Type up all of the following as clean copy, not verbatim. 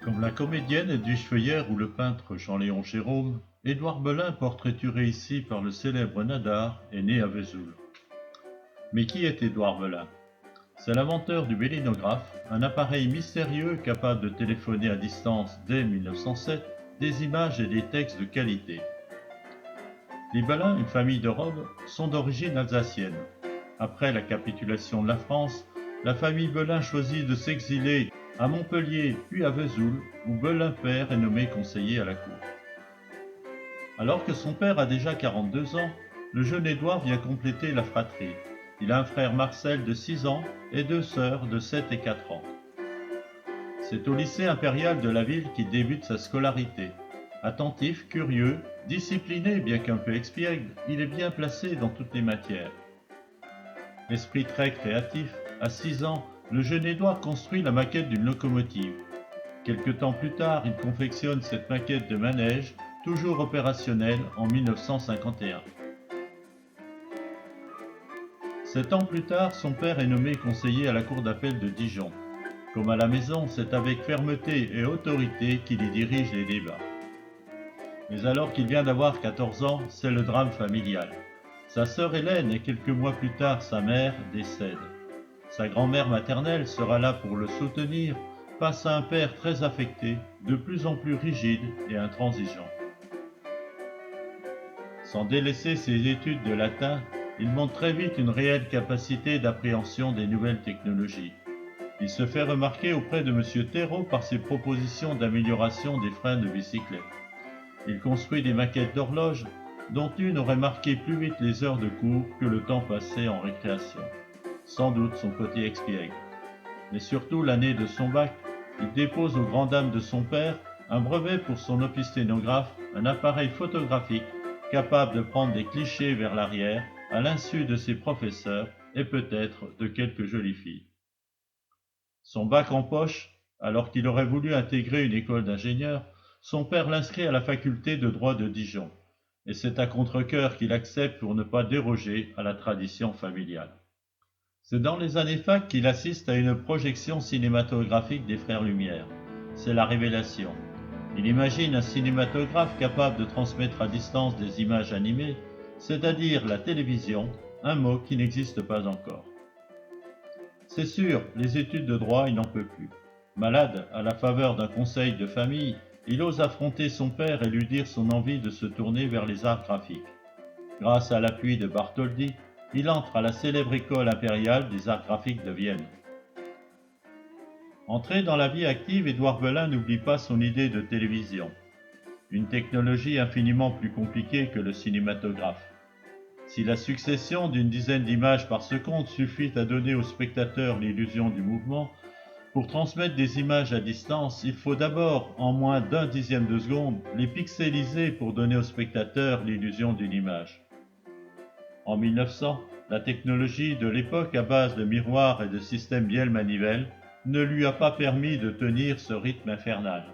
Comme la comédienne Edwige Feuillère ou le peintre Jean-Léon Gérôme, Édouard Belin, portraituré ici par le célèbre Nadar, est né à Vesoul. Mais qui est Édouard Belin? C'est l'inventeur du bélinographe, un appareil mystérieux capable de téléphoner à distance dès 1907 des images et des textes de qualité. Les Belin, une famille de Rhodes, sont d'origine alsacienne. Après la capitulation de la France, la famille Belin choisit de s'exiler à Montpellier puis à Vesoul, où Belin père est nommé conseiller à la cour. Alors que son père a déjà 42 ans, le jeune Édouard vient compléter la fratrie. Il a un frère Marcel de 6 ans et deux sœurs de 7 et 4 ans. C'est au lycée impérial de la ville qu'il débute sa scolarité. Attentif, curieux, discipliné bien qu'un peu expiègle, il est bien placé dans toutes les matières. Esprit très créatif, à 6 ans, le jeune Édouard construit la maquette d'une locomotive. Quelque temps plus tard, il confectionne cette maquette de manège, toujours opérationnelle en 1951. 7 ans plus tard, son père est nommé conseiller à la cour d'appel de Dijon. Comme à la maison, c'est avec fermeté et autorité qu'il y dirige les débats. Mais alors qu'il vient d'avoir 14 ans, c'est le drame familial. Sa sœur Hélène et quelques mois plus tard sa mère décèdent. Sa grand-mère maternelle sera là pour le soutenir face à un père très affecté, de plus en plus rigide et intransigeant. Sans délaisser ses études de latin, il montre très vite une réelle capacité d'appréhension des nouvelles technologies. Il se fait remarquer auprès de M. Thérault par ses propositions d'amélioration des freins de bicyclette. Il construit des maquettes d'horloges, dont une aurait marqué plus vite les heures de cours que le temps passé en récréation. Sans doute son côté expiègle. Mais surtout l'année de son bac, il dépose aux grandes dames de son père un brevet pour son opisténographe, un appareil photographique capable de prendre des clichés vers l'arrière à l'insu de ses professeurs et peut-être de quelques jolies filles. Son bac en poche, alors qu'il aurait voulu intégrer une école d'ingénieur, son père l'inscrit à la faculté de droit de Dijon, et c'est à contre-cœur qu'il accepte pour ne pas déroger à la tradition familiale. C'est dans les années fac qu'il assiste à une projection cinématographique des Frères Lumière. C'est la révélation. Il imagine un cinématographe capable de transmettre à distance des images animées, c'est-à-dire la télévision, un mot qui n'existe pas encore. C'est sûr, les études de droit, il n'en peut plus. Malade, à la faveur d'un conseil de famille, il ose affronter son père et lui dire son envie de se tourner vers les arts graphiques. Grâce à l'appui de Bartholdi, il entre à la célèbre école impériale des arts graphiques de Vienne. Entré dans la vie active, Édouard Belin n'oublie pas son idée de télévision, une technologie infiniment plus compliquée que le cinématographe. Si la succession d'une dizaine d'images par seconde suffit à donner au spectateur l'illusion du mouvement, pour transmettre des images à distance, il faut d'abord, en moins d'un dixième de seconde, les pixeliser pour donner au spectateur l'illusion d'une image. En 1900, la technologie de l'époque à base de miroirs et de systèmes bielle-manivelle ne lui a pas permis de tenir ce rythme infernal.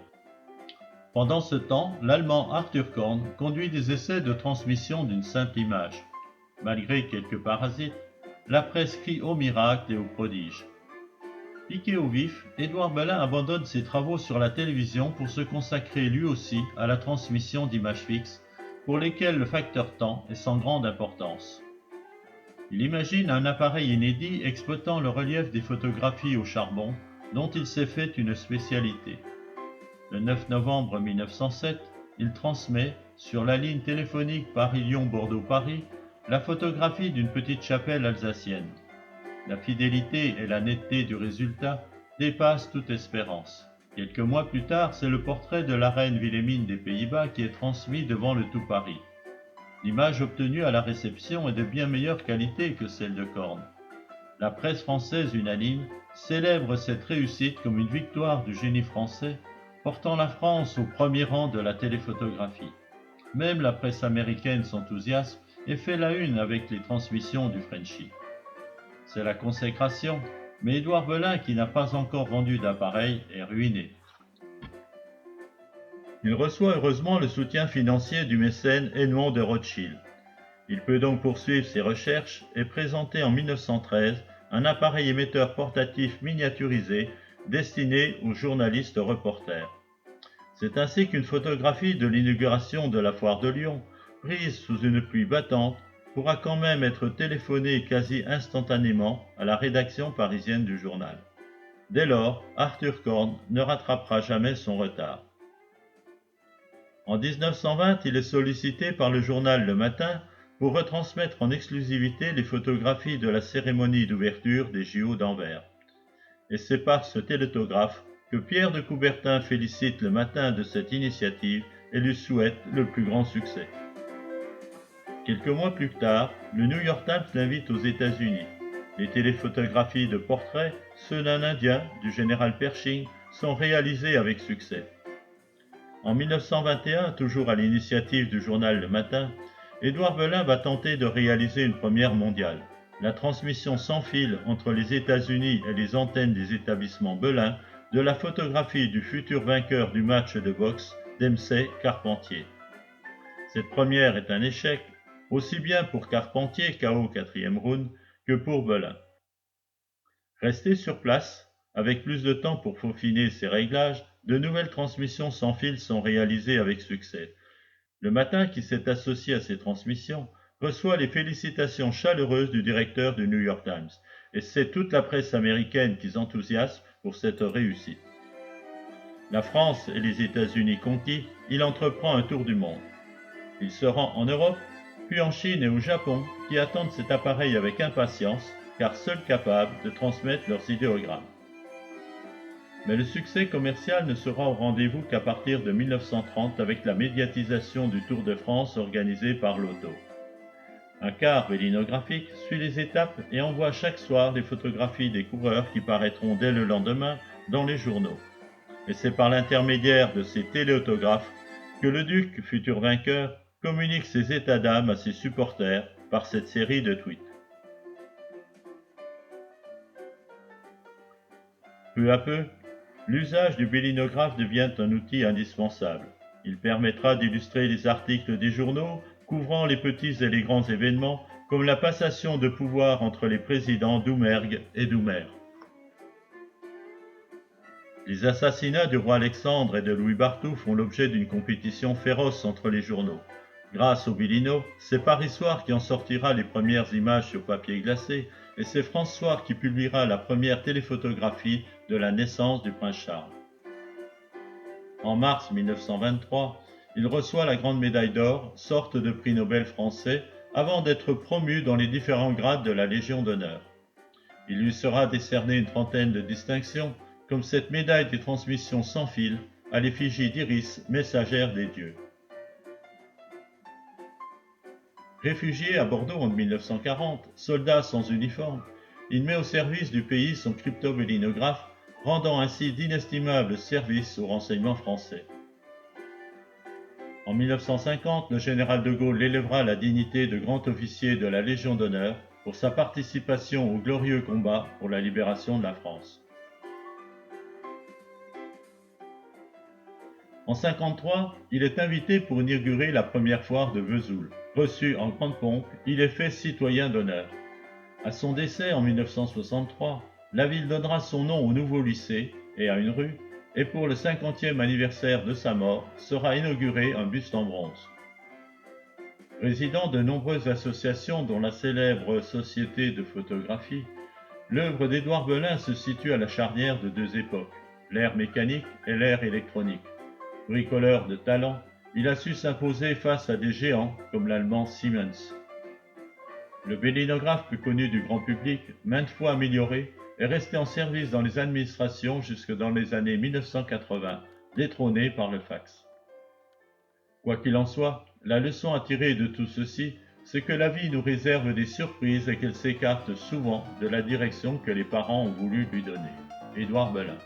Pendant ce temps, l'Allemand Arthur Korn conduit des essais de transmission d'une simple image. Malgré quelques parasites, la presse crie au miracle et au prodige. Piqué au vif, Édouard Belin abandonne ses travaux sur la télévision pour se consacrer lui aussi à la transmission d'images fixes, pour lesquelles le facteur temps est sans grande importance. Il imagine un appareil inédit exploitant le relief des photographies au charbon, dont il s'est fait une spécialité. Le 9 novembre 1907, il transmet, sur la ligne téléphonique Paris-Lyon-Bordeaux-Paris, la photographie d'une petite chapelle alsacienne. La fidélité et la netteté du résultat dépassent toute espérance. Quelques mois plus tard, c'est le portrait de la reine Wilhelmine des Pays-Bas qui est transmis devant le tout Paris. L'image obtenue à la réception est de bien meilleure qualité que celle de Korn. La presse française unanime célèbre cette réussite comme une victoire du génie français, portant la France au premier rang de la téléphotographie. Même la presse américaine s'enthousiasme et fait la une avec les transmissions du Frenchy. C'est la consécration, mais Édouard Belin, qui n'a pas encore vendu d'appareil, est ruiné. Il reçoit heureusement le soutien financier du mécène Edmond de Rothschild. Il peut donc poursuivre ses recherches et présenter en 1913 un appareil émetteur portatif miniaturisé destiné aux journalistes reporters. C'est ainsi qu'une photographie de l'inauguration de la foire de Lyon, prise sous une pluie battante, pourra quand même être téléphonée quasi instantanément à la rédaction parisienne du journal. Dès lors, Arthur Korn ne rattrapera jamais son retard. En 1920, il est sollicité par le journal Le Matin pour retransmettre en exclusivité les photographies de la cérémonie d'ouverture des JO d'Anvers. Et c'est par ce télétographe que Pierre de Coubertin félicite Le Matin de cette initiative et lui souhaite le plus grand succès. Quelques mois plus tard, le New York Times l'invite aux États-Unis. Les téléphotographies de portraits, ceux d'un Indien, du général Pershing, sont réalisées avec succès. En 1921, toujours à l'initiative du journal Le Matin, Édouard Belin va tenter de réaliser une première mondiale, la transmission sans fil entre les États-Unis et les antennes des établissements Belin de la photographie du futur vainqueur du match de boxe Dempsey-Carpentier. Cette première est un échec, aussi bien pour Carpentier, KO au 4e round, que pour Belin. Resté sur place, avec plus de temps pour peaufiner ses réglages, de nouvelles transmissions sans fil sont réalisées avec succès. Le Matin, qui s'est associé à ces transmissions, reçoit les félicitations chaleureuses du directeur du New York Times, et c'est toute la presse américaine qui s'enthousiasme pour cette réussite. La France et les États-Unis conquis, il entreprend un tour du monde. Il se rend en Europe, puis en Chine et au Japon, qui attendent cet appareil avec impatience, car seuls capables de transmettre leurs idéogrammes. Mais le succès commercial ne sera au rendez-vous qu'à partir de 1930 avec la médiatisation du Tour de France organisé par l'Auto. Un car bélinographique suit les étapes et envoie chaque soir des photographies des coureurs qui paraîtront dès le lendemain dans les journaux. Et c'est par l'intermédiaire de ces téléautographes que le duc, futur vainqueur, communique ses états d'âme à ses supporters par cette série de tweets. Peu à peu, l'usage du bélinographe devient un outil indispensable. Il permettra d'illustrer les articles des journaux couvrant les petits et les grands événements, comme la passation de pouvoir entre les présidents Doumergue et Doumer. Les assassinats du roi Alexandre et de Louis Barthou font l'objet d'une compétition féroce entre les journaux. Grâce au Bélino, c'est Paris Soir qui en sortira les premières images sur papier glacé, et c'est France Soir qui publiera la première téléphotographie de la naissance du prince Charles. En mars 1923, il reçoit la Grande Médaille d'Or, sorte de prix Nobel français, avant d'être promu dans les différents grades de la Légion d'honneur. Il lui sera décerné une trentaine de distinctions, comme cette médaille des transmissions sans fil à l'effigie d'Iris, messagère des dieux. Réfugié à Bordeaux en 1940, soldat sans uniforme, il met au service du pays son cryptobélinographe, rendant ainsi d'inestimables services au renseignement français. En 1950, le général de Gaulle l'élèvera à la dignité de grand officier de la Légion d'honneur pour sa participation au glorieux combat pour la libération de la France. En 1953, il est invité pour inaugurer la première foire de Vesoul. Reçu en grande pompe, il est fait citoyen d'honneur. À son décès en 1963, la ville donnera son nom au nouveau lycée et à une rue, et pour le 50e anniversaire de sa mort, sera inauguré un buste en bronze. Président de nombreuses associations dont la célèbre Société de photographie, l'œuvre d'Édouard Belin se situe à la charnière de deux époques, l'ère mécanique et l'ère électronique. Bricoleur de talent, il a su s'imposer face à des géants comme l'allemand Siemens. Le bélinographe plus connu du grand public, maintes fois amélioré, est resté en service dans les administrations jusque dans les années 1980, détrôné par le fax. Quoi qu'il en soit, la leçon à tirer de tout ceci, c'est que la vie nous réserve des surprises et qu'elle s'écarte souvent de la direction que les parents ont voulu lui donner. Édouard Belin.